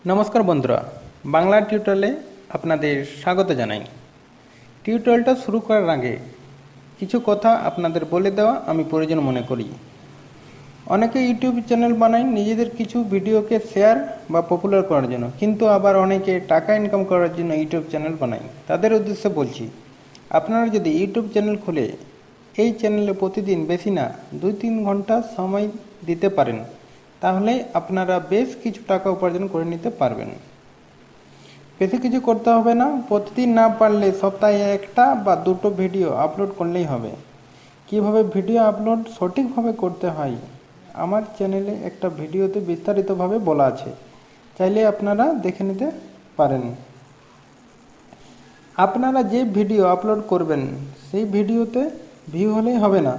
নমস্কার বন্ধুরা, বাংলা টিউটোরিয়ালে আপনাদের স্বাগত জানাই। টিউটোরিয়ালটা শুরু করার আগে কিছু কথা আপনাদের বলে দেওয়া আমি প্রয়োজন মনে করি। অনেকে ইউটিউব চ্যানেল বানায় নিজেদের কিছু ভিডিওকে শেয়ার বা পপুলার করার জন্য, কিন্তু আবার অনেকে টাকা ইনকাম করার জন্য ইউটিউব চ্যানেল বানায়। তাদের উদ্দেশ্যে বলছি, আপনারা যদি ইউটিউব চ্যানেল খুলে এই চ্যানেলে প্রতিদিন বেশি না 2-3 ঘন্টা সময় দিতে পারেন, তাহলে আপনারা বেশ কিছু টাকা উপার্জন করে নিতে পারবেন। বেশি কিছু করতে হবে না, প্রতিদিন না পারলে সপ্তাহে একটা বা দুটো ভিডিও আপলোড করলেই হবে। কিভাবে ভিডিও আপলোড সঠিকভাবে করতে হয় আমার চ্যানেলে একটা ভিডিওতে বিস্তারিতভাবে বলা আছে, চাইলে আপনারা দেখে নিতে পারেন। আপনারা যে ভিডিও আপলোড করবেন সেই ভিডিওতে ভিউ হলেই হবে না,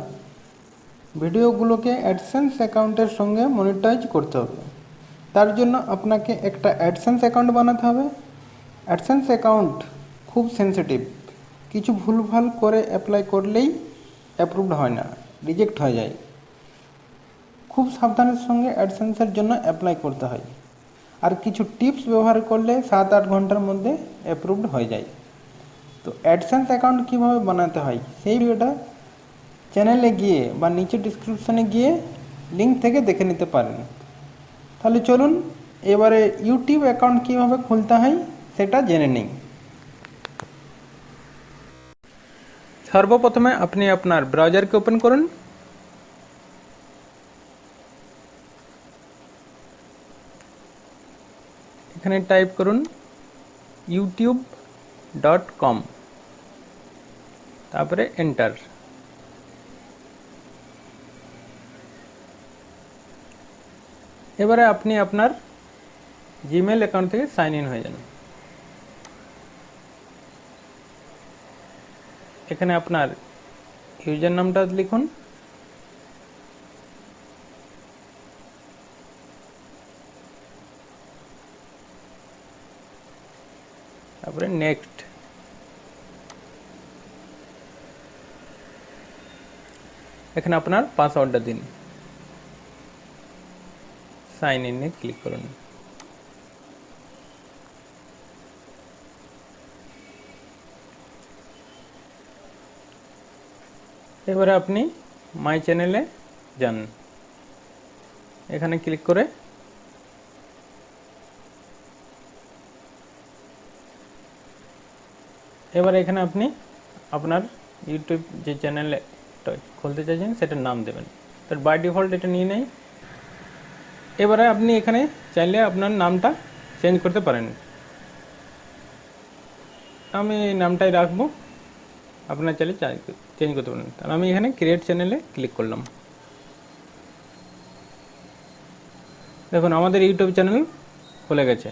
ভিডিওগুলোকে অ্যাডসেন্স অ্যাকাউন্টের সঙ্গে মনিটাইজ করতে হবে। তার জন্য আপনাকে একটা অ্যাডসেন্স অ্যাকাউন্ট বানাতে হবে। অ্যাডসেন্স অ্যাকাউন্ট খুব সেন্সিটিভ, কিছু ভুলভাল করে অ্যাপ্লাই করলেই অ্যাপ্রুভড হয় না, রিজেক্ট হয়ে যায়। খুব সাবধানের সঙ্গে অ্যাডসেন্সের জন্য অ্যাপ্লাই করতে হয়, আর কিছু টিপস ব্যবহার করলে 7-8 ঘন্টার মধ্যে অ্যাপ্রুভড হয়ে যায়। তো অ্যাডসেন্স অ্যাকাউন্ট কীভাবে বানাতে হয় সেই ভিডিওটা চ্যানেলে গিয়ে বা নিচে ডিসক্রিপশানে গিয়ে লিঙ্ক থেকে দেখে নিতে পারেন। তাহলে চলুন এবারে ইউটিউব অ্যাকাউন্ট কীভাবে খুলতে হয় সেটা জেনে নিই। সর্বপ্রথমে আপনি আপনার ব্রাউজারকে ওপেন করুন। এখানে টাইপ করুন youtube.com, তারপরে এন্টার। এবারে আপনি আপনার জিমেল অ্যাকাউন্ট থেকে সাইন ইন হয়ে যান। এখানে আপনার ইউজার নামটা লিখুন, তারপরে নেক্সট। এখানে আপনার পাসওয়ার্ডটা দিন, সাইন ইনে ক্লিক করুন। এবারে আপনি মাই চ্যানেলে যান, এখানে ক্লিক করে এবারে এখানে আপনি আপনার ইউটিউব যে চ্যানেলে খুলতে চাইছেন সেটার নাম দেবেন। তার বাই ডিফল্ট এটা নিয়ে নেই। এবারে আপনি এখানে চাইলে আপনার নামটা চেঞ্জ করতে পারেন। আমি নামটাই রাখবো, আপনার চাইলে চেঞ্জ করতে পারেন। তাহলে আমি এখানে ক্রিয়েট চ্যানেলে ক্লিক করলাম। দেখুন আমাদের ইউটিউব চ্যানেল খুলে গেছে।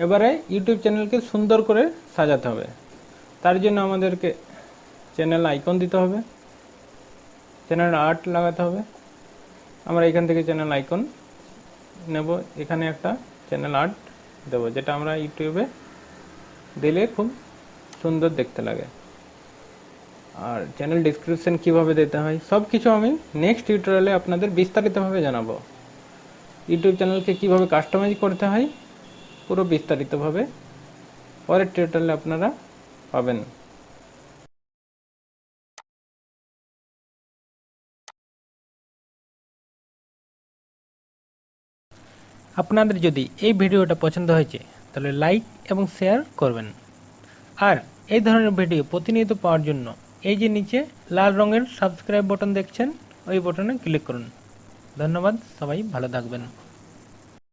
এবারে ইউটিউব চ্যানেলকে সুন্দর করে সাজাতে হবে। তার জন্য আমাদেরকে চ্যানেল আইকন দিতে হবে, চ্যানেল আর্ট লাগাতে হবে। আমরা এখান থেকে চ্যানেল আইকন নেব, এখানে একটা চ্যানেল আর্ট দেবো, যেটা আমরা ইউটিউবে দিলে খুব সুন্দর দেখতে লাগে। আর চ্যানেল ডিসক্রিপশন কিভাবে দিতে হয় সব কিছু আমি নেক্সট টিউটোরিয়ালে আপনাদের বিস্তারিতভাবে জানাবো। ইউটিউব চ্যানেলকে কিভাবে কাস্টমাইজ করতে হয় পুরো বিস্তারিতভাবে পরের টিউটোরিয়ালে আপনারা পাবেন। আপনাদের যদি এই ভিডিওটা পছন্দ হয়েছে তাহলে লাইক এবং শেয়ার করবেন। আর এই ধরনের ভিডিও প্রতিনিয়ত পাওয়ার জন্য এই যে নিচে লাল রঙের সাবস্ক্রাইব বাটন দেখছেন, ওই বাটনে ক্লিক করুন। ধন্যবাদ, সবাই ভালো থাকবেন।